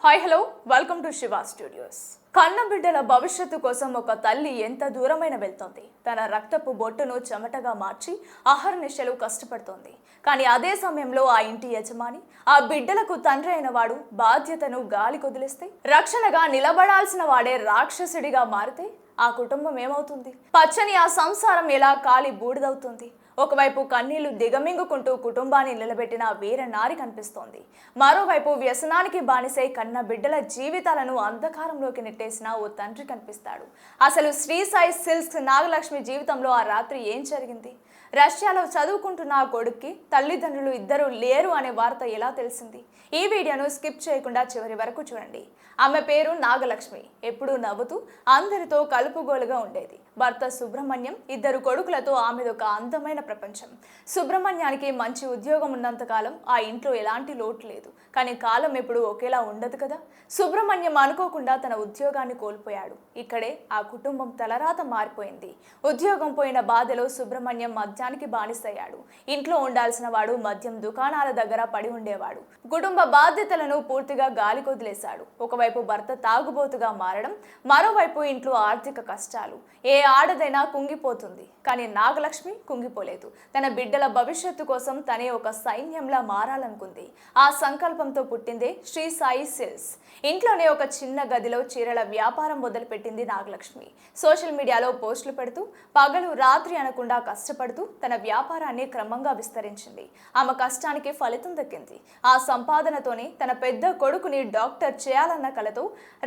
Hi hello welcome to Shiva studios. కన్న బిడ్డల భవిష్యత్తు కోసం ఒక తల్లి ఎంత దూరమైన వెళ్తోంది. తన రక్తపు బొట్టును చెమటగా మార్చి అహర్నిశలు కష్టపడుతోంది. కానీ అదే సమయంలో ఆ ఇంటి యజమాని, ఆ బిడ్డలకు తండ్రి అయిన వాడు బాధ్యతను గాలి కొదిలిస్తే, రక్షణగా నిలబడాల్సిన వాడే రాక్షసుడిగా మారితే ఆ కుటుంబం ఏమవుతుంది? పచ్చని ఆ సంసారం ఎలా కాలి బూడిదవుతుంది? ఒకవైపు కన్నీళ్లు దిగమింగుకుంటూ కుటుంబాన్ని నిలబెట్టిన వీర నారి కనిపిస్తోంది. మరోవైపు వ్యసనానికి బానిసై కన్న బిడ్డల జీవితాలను అంధకారంలోకి నెట్టేసిన ఓ తండ్రి కనిపిస్తాడు. అసలు శ్రీ సాయి సిల్క్స్ నాగలక్ష్మి జీవితంలో ఆ రాత్రి ఏం జరిగింది? రష్యాలో చదువుకుంటున్న ఆ కొడుక్కి తల్లిదండ్రులు ఇద్దరు లేరు అనే వార్త ఎలా తెలిసింది? ఈ వీడియోను స్కిప్ చేయకుండా చివరి వరకు చూడండి. ఆమె పేరు నాగలక్ష్మి. ఎప్పుడూ నవ్వుతూ అందరితో కలుపుగోలుగా ఉండేది. భర్త సుబ్రహ్మణ్యం, ఇద్దరు కొడుకులతో ఆమెదొక అందమైన ప్రపంచం. సుబ్రహ్మణ్యానికి మంచి ఉద్యోగం ఉన్నంతకాలం ఆ ఇంట్లో ఎలాంటి లోటు లేదు. కానీ కాలం ఎప్పుడు ఒకేలా ఉండదు కదా. సుబ్రహ్మణ్యం అనుకోకుండా తన ఉద్యోగాన్ని కోల్పోయాడు. ఇక్కడే ఆ కుటుంబం తలరాత మారిపోయింది. ఉద్యోగం పోయిన బాధలో సుబ్రహ్మణ్యం మద్యానికి బానిసయ్యాడు. ఇంట్లో ఉండాల్సిన వాడు మద్యం దుకాణాల దగ్గర పడి ఉండేవాడు. కుటుంబ బాధ్యతలను పూర్తిగా గాలి కొదిలేశాడు. ఒకవైపు భర్త తాగుబోతుగా మారడం, మరోవైపు ఇంట్లో ఆర్థిక కష్టాలు. ఏ ఆడదైనా కుంగిపోతుంది, కానీ నాగలక్ష్మి కుంగిపోలేదు. తన బిడ్డల భవిష్యత్తు కోసం తనే ఒక సైన్యంలా మారాలనుకుంది. ఆ సంకల్పంతో పుట్టిందే శ్రీ సాయి సిల్క్స్. ఇంట్లోనే ఒక చిన్న గదిలో చీరల వ్యాపారం మొదలుపెట్టింది నాగలక్ష్మి. సోషల్ మీడియాలో పోస్టులు పెడుతూ పగలు రాత్రి అనకుండా కష్టపడుతూ తన వ్యాపారాన్ని క్రమంగా విస్తరించింది. ఆమె కష్టానికి ఫలితం దక్కింది. ఆ సంపాదనతోనే తన పెద్ద కొడుకుని డాక్టర్ చేయాలన్న కలతో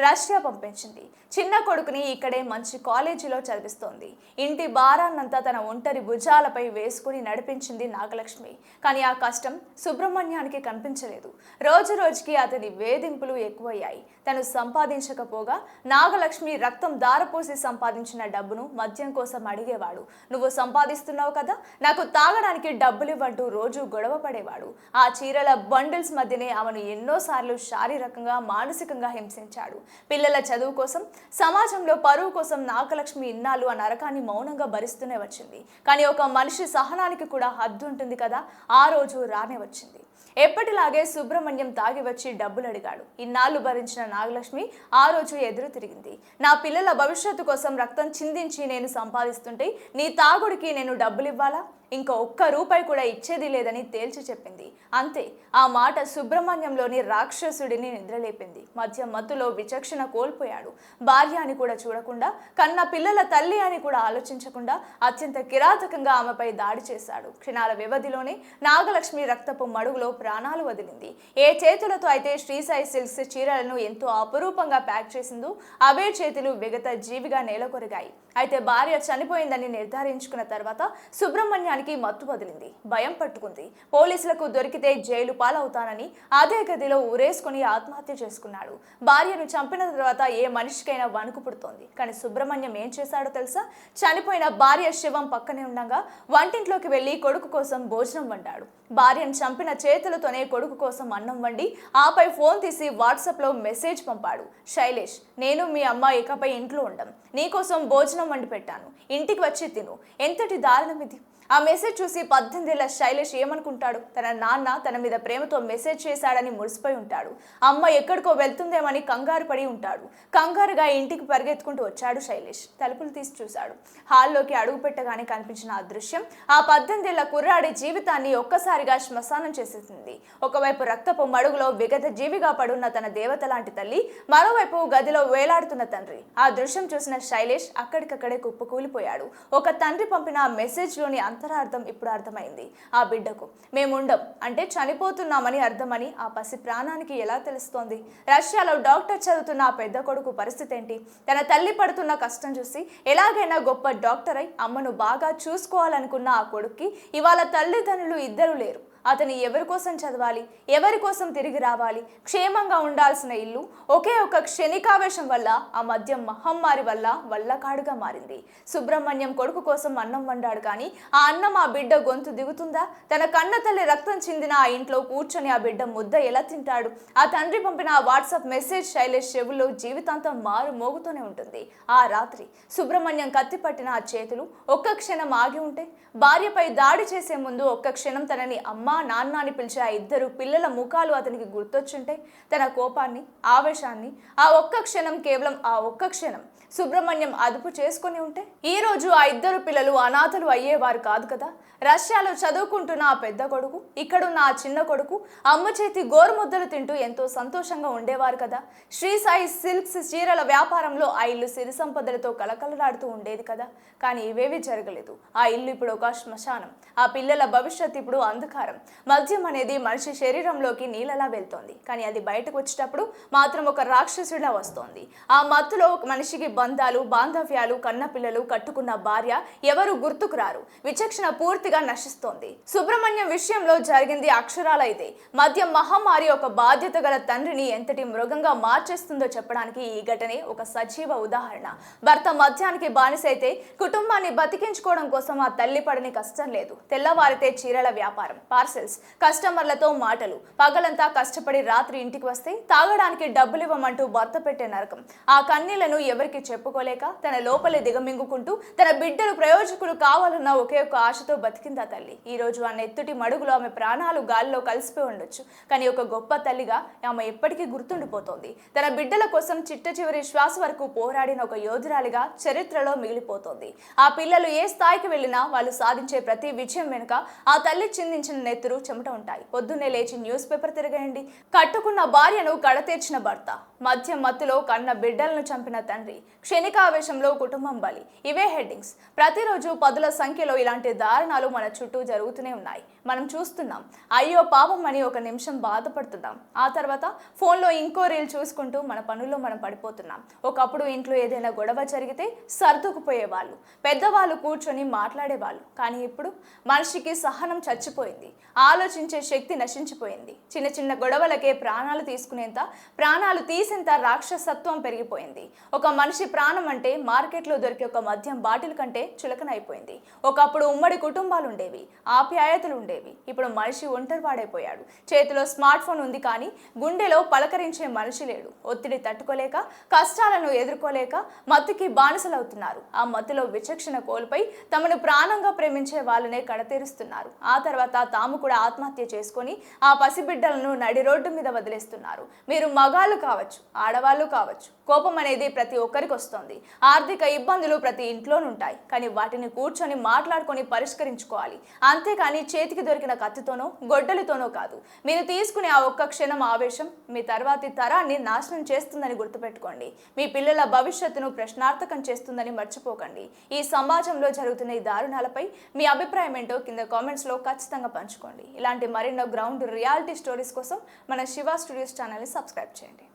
రష్యా పంపించింది. చిన్న కొడుకుని ఇక్కడే మంచి కాలేజీలో చదివిస్తోంది. ఇంటి భారాన్నంతా తన ఒంటరి భుజాలపై వేసుకుని నడిపించింది నాగలక్ష్మి. కానీ ఆ కష్టం సుబ్రహ్మణ్యానికి కనిపించలేదు. రోజు రోజుకి అతని వేధింపులు ఎక్కువయ్యాయి. తను సంపాదించకపోగా నాగలక్ష్మి రక్తం దారపోసి సంపాదించిన డబ్బును మద్యం కోసం అడిగేవాడు. నువ్వు సంపాదిస్తున్నావు కదా, నాకు తాగడానికి డబ్బులు ఇవ్వంటూ రోజు గొడవ పడేవాడు. ఆ చీరల బండిల్స్ మధ్యనే ఆమెను ఎన్నోసార్లు శారీరకంగా మానసికంగా హింసించాడు. పిల్లల చదువు కోసం, సమాజంలో పరువు కోసం నాగలక్ష్మి ఇన్నాళ్ళు ఆ నరకాన్ని మౌనంగా భరిస్తూనే వచ్చింది. కానీ ఒక మనిషి సహనానికి కూడా హద్దు ఉంటుంది కదా. ఆ రోజు రానే వచ్చింది. ఎప్పటిలాగే సుబ్రహ్మణ్యం తాగి వచ్చి డబ్బులు అడిగాడు. ఇన్నాళ్ళు భరించిన నాగలక్ష్మి ఆ రోజు ఎదురు తిరిగింది. నా పిల్లల భవిష్యత్తు కోసం రక్తం చిందించి నేను సంపాదిస్తుంటే నీ తాగుడికి నేను డబ్బులు ఇవ్వాలా? ఇంకా ఒక్క రూపాయి కూడా ఇచ్చేది లేదని తేల్చి చెప్పింది. అంతే, ఆ మాట సుబ్రహ్మణ్యంలోని రాక్షసుడిని నిద్రలేపింది. మధ్య మత్తులో విచక్షణ కోల్పోయాడు. భార్య అని కూడా చూడకుండా, కన్న పిల్లల తల్లి అని కూడా ఆలోచించకుండా అత్యంత కిరాతకంగా ఆమెపై దాడి చేశాడు. క్షణాల వ్యవధిలోనే నాగలక్ష్మి రక్తపు మడుగులో ప్రాణాలు వదిలింది. ఏ చేతులతో అయితే శ్రీ సాయి సిల్క్స్ చీరలను ఎంతో అపురూపంగా ప్యాక్ చేసిందో అవే చేతులు విగత జీవిగా నేలకొరిగాయి. అయితే భార్య చనిపోయిందని నిర్ధారించుకున్న తర్వాత సుబ్రహ్మణ్యానికి మత్తు వదిలింది. భయం పట్టుకుంది. పోలీసులకు దొరికితే జైలు పాలవుతానని అదే గదిలో ఊరేసుకుని ఆత్మహత్య చేసుకున్నాడు. భార్యను చంపిన తర్వాత ఏ మనిషికైనా వణుకు పుడుతోంది. కానీ సుబ్రహ్మణ్యం ఏం చేశాడో తెలుసా? చనిపోయిన భార్య శవం పక్కనే ఉండగా వంటింట్లోకి వెళ్లి కొడుకు కోసం భోజనం వండాడు. భార్యను చంపిన చేతులతోనే కొడుకు కోసం అన్నం వండి ఆపై ఫోన్ తీసి వాట్సాప్లో మెసేజ్ పంపాడు. శైలేష్, నేను మీ అమ్మ ఇకపై ఇంట్లో ఉండం. నీకోసం భోజనం వండి పెట్టాను, ఇంటికి వచ్చి తిను. ఎంతటి దారుణం ఇది! ఆ మెసేజ్ చూసి 18 ఏళ్ల శైలేష్ ఏమనుకుంటాడు? తన నాన్న తన మీద ప్రేమతో మెసేజ్ చేశాడని మురిసిపోయి ఉంటాడు. అమ్మ ఎక్కడికో వెళ్తుందేమని కంగారు పడి ఉంటాడు. కంగారుగా ఇంటికి పరిగెత్తుకుంటూ వచ్చాడు శైలేష్. తలుపులు తీసి చూశాడు. హాల్లోకి అడుగు పెట్టగానే కనిపించిన ఆ దృశ్యం ఆ 18 ఏళ్ల కుర్రాడి జీవితాన్ని ఒక్కసారిగా శ్మశానం చేసేసింది. ఒకవైపు రక్తపు మడుగులో విగత జీవిగా పడున్న తన దేవత లాంటి తల్లి, మరోవైపు గదిలో వేలాడుతున్న తండ్రి. ఆ దృశ్యం చూసిన శైలేష్ అక్కడికక్కడే కుప్పకూలిపోయాడు. ఒక తండ్రి పంపిన ఆ మెసేజ్ లోని అంతరార్థం ఇప్పుడు అర్థమైంది. ఆ బిడ్డకు మేముండం అంటే చనిపోతున్నామని అర్థమని ఆ పసి ప్రాణానికి ఎలా తెలుస్తోంది? రష్యాలో డాక్టర్ చదువుతున్న ఆ పెద్ద కొడుకు పరిస్థితి ఏంటి? తన తల్లి పడుతున్న కష్టం చూసి ఎలాగైనా గొప్ప డాక్టర్ అయి అమ్మను బాగా చూసుకోవాలనుకున్న ఆ కొడుక్కి ఇవాళ తల్లిదండ్రులు ఇద్దరు లేరు. అతని ఎవరి కోసం చదవాలి, ఎవరి కోసం తిరిగి రావాలి? క్షేమంగా ఉండాల్సిన ఇల్లు ఒకే ఒక క్షణికావేశం వల్ల, ఆ మద్యం మహమ్మారి వల్ల వల్లకాడుగా మారింది. సుబ్రహ్మణ్యం కొడుకు కోసం అన్నం వండాడు, కానీ ఆ అన్నం ఆ బిడ్డ గొంతు దిగుతుందా? తన కన్న తల్లి రక్తం చిందిన ఆ ఇంట్లో కూర్చొని ఆ బిడ్డ ముద్ద ఎలా తింటాడు? ఆ తండ్రి పంపిన ఆ వాట్సాప్ మెసేజ్ శైలేష్ చెవుల్లో జీవితాంతం మారు మోగుతూనే ఉంటుంది. ఆ రాత్రి సుబ్రహ్మణ్యం కత్తి పట్టిన ఆ చేతులు ఒక్క క్షణం ఆగి ఉంటే, భార్యపై దాడి చేసే ముందు ఒక్క క్షణం తనని అమ్మ నాన్న అని పిలిచే ఆ ఇద్దరు పిల్లల ముఖాలు అతనికి గుర్తొచ్చుంటే తన కోపాన్ని, ఆవేశాన్ని ఆ ఒక్క క్షణం, కేవలం ఆ ఒక్క క్షణం సుబ్రహ్మణ్యం అదుపు చేసుకొని ఉంటే ఈ రోజు ఆ ఇద్దరు పిల్లలు అనాథలు అయ్యేవారు కాదు కదా. రష్యాలో చదువుకుంటున్న ఆ పెద్ద కొడుకు, ఇక్కడున్న ఆ చిన్న కొడుకు అమ్మ చేతి గోరుముద్దలు తింటూ ఎంతో సంతోషంగా ఉండేవారు కదా. శ్రీ సాయి సిల్క్స్ చీరల వ్యాపారంలో ఆ ఇల్లు సిరి సంపదలతో కలకలలాడుతూ ఉండేది కదా. కానీ ఇవేవి జరగలేదు. ఆ ఇల్లు ఇప్పుడు ఒక శ్మశానం. ఆ పిల్లల భవిష్యత్ ఇప్పుడు అంధకారం. మద్యం అనేది మనిషి శరీరంలోకి నీళ్ళలా వెళ్తోంది, కానీ అది బయటకు వచ్చేటప్పుడు మాత్రం ఒక రాక్షసుడిలా వస్తోంది. ఆ మత్తులో మనిషికి బంధాలు, బాంధవ్యాలు, కన్న పిల్లలు, కట్టుకున్న భార్య ఎవరు గుర్తుకు రారు. విచక్షణ పూర్తిగా నశిస్తోంది. సుబ్రహ్మణ్యం విషయంలో జరిగింది అక్షరాల ఇదే. మద్యం మహమ్మారి ఒక బాధ్యత గల తండ్రిని ఎంతటి మృగంగా మార్చేస్తుందో చెప్పడానికి ఈ ఘటనే ఒక సజీవ ఉదాహరణ. భర్త మద్యానికి బానిసైతే కుటుంబాన్ని బతికించుకోవడం కోసం ఆ తల్లి పడని కష్టం లేదు. తెల్లవారితే చీరల వ్యాపారం, పార్సెల్స్, కస్టమర్లతో మాటలు, పగలంతా కష్టపడి రాత్రి ఇంటికి వస్తే తాగడానికి డబ్బులివ్వమంటూ భర్త పెట్టే నరకం. ఆ కన్నీళ్లను ఎవరికి చెప్పుకోలేక తన లోపలే దిగమింగుకుంటూ తన బిడ్డలు ప్రయోజకులు కావాలన్న ఒకే ఒక్క ఆశతో బతికిందా తల్లి. ఈ రోజు ఆ నెత్తుటి మడుగులో ఆమె ప్రాణాలు గాలిలో కలిసిపోయి ఉండొచ్చు, కానీ ఒక గొప్ప తల్లిగా ఆమె ఎప్పటికీ గుర్తుండిపోతోంది. తన బిడ్డల కోసం చిట్ట చివరి శ్వాస వరకు పోరాడిన ఒక యోధురాలిగా చరిత్రలో మిగిలిపోతోంది. ఆ పిల్లలు ఏ స్థాయికి వెళ్ళినా వాళ్ళు సాధించే ప్రతి విజయం వెనుక ఆ తల్లి చిందించిన నెత్తురు, చెమట ఉంటాయి. పొద్దున్నే లేచి న్యూస్ పేపర్ తిరగేయండి. కట్టుకున్న భార్యను కడతీర్చిన భర్త, మద్యం మత్తులో కన్న బిడ్డలను చంపిన తండ్రి, క్షణికావేశంలో కుటుంబం బలి. ఇవే హెడ్డింగ్స్. ప్రతిరోజు పదుల సంఖ్యలో ఇలాంటి దారుణాలు మన చుట్టూ జరుగుతూనే ఉన్నాయి. మనం చూస్తున్నాం. అయ్యో పాపం అని ఒక నిమిషం బాధపడుతున్నాం. ఆ తర్వాత ఫోన్లో ఇంకో రీల్ చూసుకుంటూ మన పనుల్లో మనం పడిపోతున్నాం. ఒకప్పుడు ఇంట్లో ఏదైనా గొడవ జరిగితే సర్దుకుపోయేవాళ్ళు, పెద్దవాళ్ళు కూర్చొని మాట్లాడేవాళ్ళు. కానీ ఇప్పుడు మనిషికి సహనం చచ్చిపోయింది, ఆలోచించే శక్తి నశించిపోయింది. చిన్న చిన్న గొడవలకే ప్రాణాలు తీసుకునేంత, ప్రాణాలు తీసేంత రాక్షసత్వం పెరిగిపోయింది. ఒక మనిషి ప్రాణం అంటే మార్కెట్లో దొరికే ఒక మద్యం బాటిల్ కంటే చులకనైపోయింది. ఒకప్పుడు ఉమ్మడి కుటుంబాలు ఉండేవి, ఆప్యాయతలు ఉండేవి. ఇప్పుడు మనిషి ఒంటరి వాడైపోయాడు. చేతిలో స్మార్ట్ ఫోన్ ఉంది, కానీ గుండెలో పలకరించే మనిషి లేడు. ఒత్తిడి తట్టుకోలేక, కష్టాలను ఎదుర్కోలేక మత్తుకి బానిసలవుతున్నారు. ఆ మత్తులో విచక్షణ కోల్పోయి తమను ప్రాణంగా ప్రేమించే వాళ్ళనే కడతీరుస్తున్నారు. ఆ తర్వాత తాము కూడా ఆత్మహత్య చేసుకొని ఆ పసిబిడ్డలను నడి రోడ్డు మీద వదిలేస్తున్నారు. మీరు మగాళ్ళు కావచ్చు, ఆడవాళ్ళు కావచ్చు, కోపం అనేది ప్రతి ఒక్కరికి వస్తుంది. ఆర్థిక ఇబ్బందులు ప్రతి ఇంట్లోనుంటాయి, కానీ వాటిని కూర్చొని మాట్లాడుకొని పరిష్కరించుకోవాలి. అంతేకాని చేతికి దొరికిన కత్తితోనో గొడ్డలితోనో కాదు. మీరు తీసుకునే ఆ ఒక్క క్షణం ఆవేశం మీ తర్వాతి తరాన్ని నాశనం చేస్తుందని గుర్తుపెట్టుకోండి. మీ పిల్లల భవిష్యత్తును ప్రశ్నార్థకం చేస్తుందని మర్చిపోకండి. ఈ సమాజంలో జరుగుతున్న ఈ దారుణాలపై మీ అభిప్రాయం ఏంటో కింద కామెంట్స్లో ఖచ్చితంగా పంచుకోండి. ఇలాంటి మరెన్నో గ్రౌండ్ రియాలిటీ స్టోరీస్ కోసం మన శివ స్టూడియోస్ ఛానల్ని సబ్స్క్రైబ్ చేయండి.